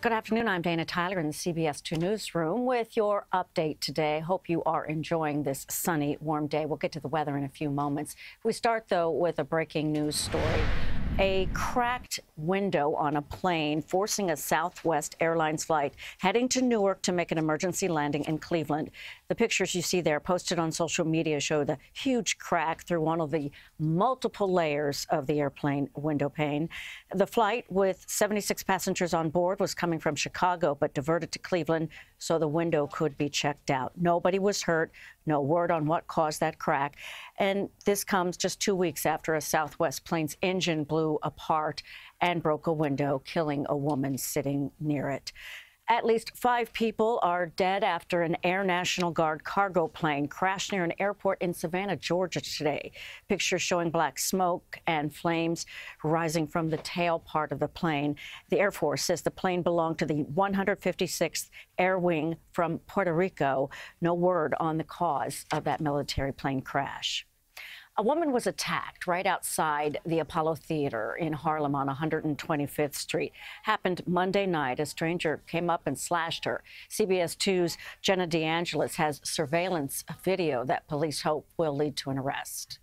Good afternoon. I'm Dana Tyler in the CBS2 newsroom with your update today. Hope you are enjoying this sunny, warm day. We'll get to the weather in a few moments. We start, though, with a breaking news story. A cracked window on a plane forcing a Southwest Airlines flight heading to Newark to make an emergency landing in Cleveland. The pictures you see there posted on social media show the huge crack through one of the multiple layers of the airplane window pane. The flight with 76 passengers on board was coming from Chicago but diverted to Cleveland so the window could be checked out. Nobody was hurt. No word on what caused that crack. And this comes just 2 weeks after a Southwest plane's engine blew apart and broke a window, killing a woman sitting near it. At least 5 people are dead after an Air National Guard cargo plane crashed near an airport in Savannah, Georgia today. Pictures showing black smoke and flames rising from the tail part of the plane. The Air Force says the plane belonged to the 156th Air Wing from Puerto Rico. No word on the cause of that military plane crash. A woman was attacked right outside the Apollo Theater in Harlem on 125th Street. Happened Monday night. A stranger came up and slashed her. CBS2's Jenna DeAngelis has surveillance video that police hope will lead to an arrest.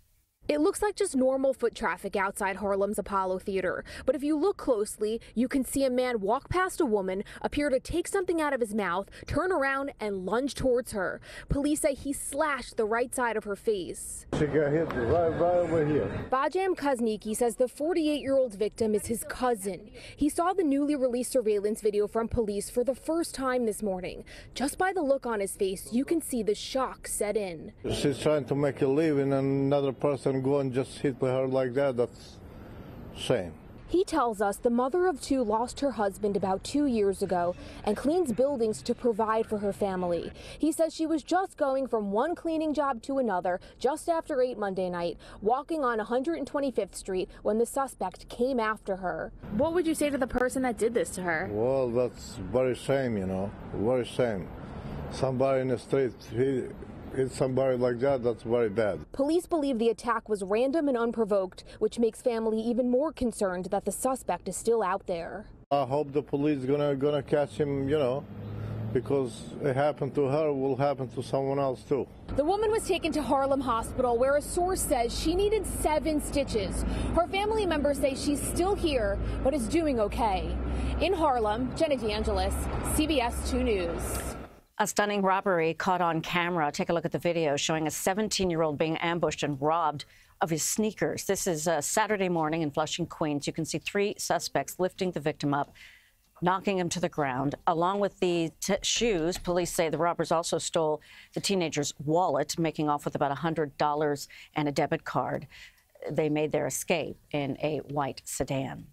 It looks like just normal foot traffic outside Harlem's Apollo Theater. But if you look closely, you can see a man walk past a woman, appear to take something out of his mouth, turn around and lunge towards her. Police say he slashed the right side of her face. She got hit right over here. Bajam Kuzniki says the 48-year-old victim is his cousin. He saw the newly released surveillance video from police for the first time this morning. Just by the look on his face, you can see the shock set in. She's trying to make a living and another person go and just hit her like that. That's shame. He tells us the mother of 2 lost her husband about 2 years ago and cleans buildings to provide for her family. He says she was just going from one cleaning job to another just after 8 Monday night, walking on 125th Street when the suspect came after her. What would you say to the person that did this to her? Well, that's very shame, you know, very shame. Somebody in the street, hit somebody like that, that's very bad. Police believe the attack was random and unprovoked, which makes family even more concerned that the suspect is still out there. I hope the police gonna catch him, you know, because it happened to her, will happen to someone else too. The woman was taken to Harlem Hospital, where a source says she needed 7 stitches. Her family members say she's still here, but is doing okay. In Harlem, Jenna DeAngelis, CBS 2 News. A stunning robbery caught on camera. Take a look at the video showing a 17-year-old being ambushed and robbed of his sneakers. This is Saturday morning in Flushing, Queens. You can see 3 suspects lifting the victim up, knocking him to the ground. Along with the shoes, police say the robbers also stole the teenager's wallet, making off with about $100 and a debit card. They made their escape in a white sedan.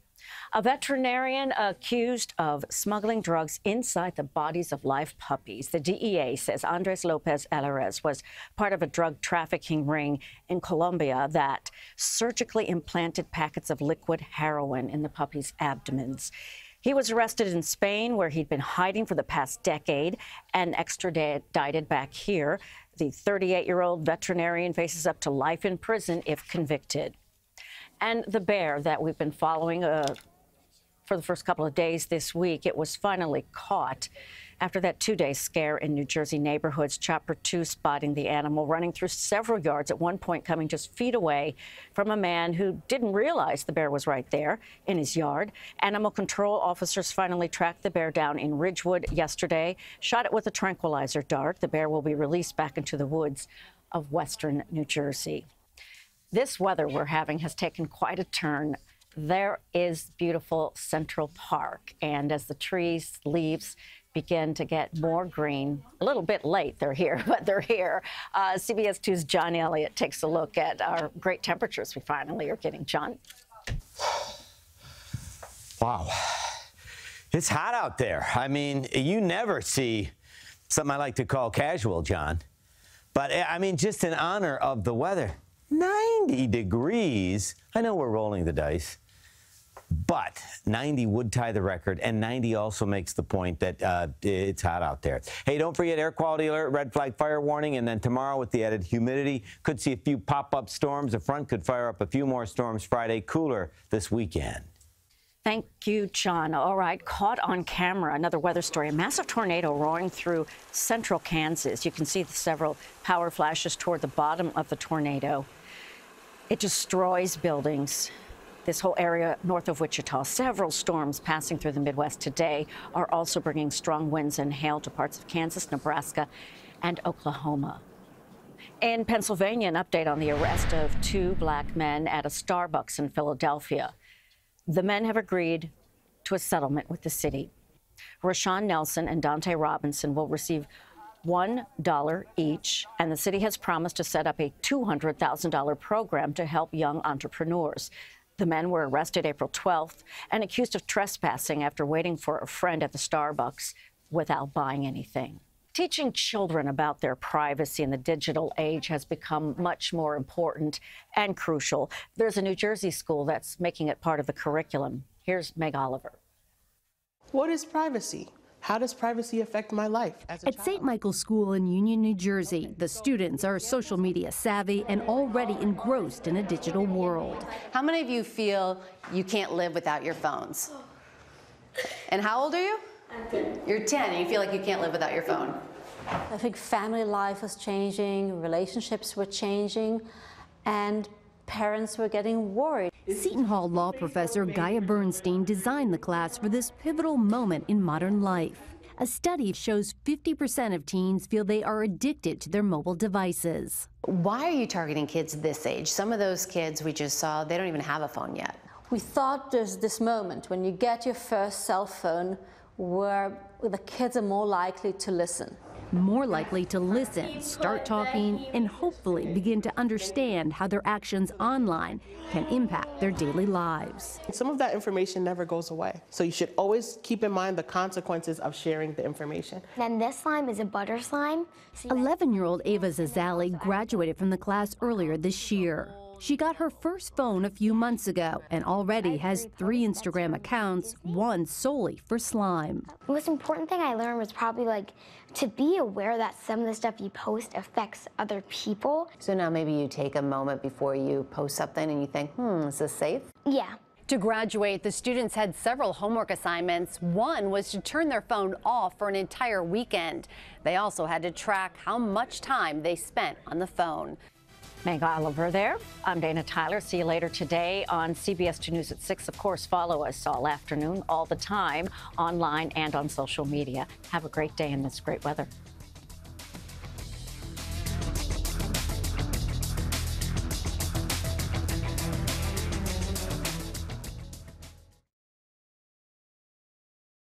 A veterinarian accused of smuggling drugs inside the bodies of live puppies. The DEA says Andres Lopez Alares was part of a drug trafficking ring in Colombia that surgically implanted packets of liquid heroin in the puppies' abdomens. He was arrested in Spain, where he'd been hiding for the past decade, and extradited back here. The 38-year-old veterinarian faces up to life in prison if convicted. And the bear that we've been following for the first couple of days this week, it was finally caught after that 2-day scare in New Jersey neighborhoods. Chopper 2 spotting the animal running through several yards, at one point coming just feet away from a man who didn't realize the bear was right there in his yard. Animal control officers finally tracked the bear down in Ridgewood yesterday, shot it with a tranquilizer dart. The bear will be released back into the woods of western New Jersey. This weather we're having has taken quite a turn. There is beautiful Central Park, and as the trees' leaves begin to get more green, a little bit late they're here, but they're here. CBS2's John Elliott takes a look at our great temperatures we finally are getting. John? Wow. It's hot out there. I mean, you never see something I like to call casual, John. But, I mean, just in honor of the weather. 90 degrees. I know we're rolling the dice, but 90 would tie the record, and 90 also makes the point that it's hot out there. Hey, don't forget air quality alert, red flag fire warning, and then tomorrow with the added humidity, could see a few pop-up storms. The front could fire up a few more storms Friday, cooler this weekend. Thank you, John. All right, caught on camera, another weather story. A massive tornado roaring through central Kansas. You can see the several power flashes toward the bottom of the tornado. It destroys buildings. This whole area north of Wichita. Several storms passing through the Midwest today are also bringing strong winds and hail to parts of Kansas, Nebraska, and Oklahoma. In Pennsylvania, an update on the arrest of 2 black men at a Starbucks in Philadelphia. The men have agreed to a settlement with the city. Rashawn Nelson and Dante Robinson will receive $1 each, and the city has promised to set up a $200,000 program to help young entrepreneurs. The men were arrested April 12th and accused of trespassing after waiting for a friend at the Starbucks without buying anything. Teaching children about their privacy in the digital age has become much more important and crucial. There's a New Jersey school that's making it part of the curriculum. Here's Meg Oliver. What is privacy? How does privacy affect my life as a child? At St. Michael's School in Union, New Jersey, the students are social media savvy and already engrossed in a digital world. How many of you feel you can't live without your phones? And how old are you? I'm 10. You're 10 and you feel like you can't live without your phone. I think family life was changing, relationships were changing, and parents were getting worried. Seton Hall law professor Gaia Bernstein designed the class for this pivotal moment in modern life. A study shows 50% of teens feel they are addicted to their mobile devices. Why are you targeting kids this age? Some of those kids we just saw, they don't even have a phone yet. We thought there's this moment when you get your first cell phone where the kids are more likely to listen. More likely to listen, start talking, and hopefully begin to understand how their actions online can impact their daily lives. Some of that information never goes away. So you should always keep in mind the consequences of sharing the information. Then this slime is a butter slime. 11-year-old Ava Zazali graduated from the class earlier this year. She got her first phone a few months ago and already has 3 Instagram accounts, one solely for slime. The most important thing I learned was probably to be aware that some of the stuff you post affects other people. So now maybe you take a moment before you post something and you think, is this safe? Yeah. To graduate, the students had several homework assignments. One was to turn their phone off for an entire weekend. They also had to track how much time they spent on the phone. Meg Oliver there. I'm Dana Tyler. See you later today on CBS2 News at 6. Of course, follow us all afternoon, all the time, online and on social media. Have a great day in this great weather.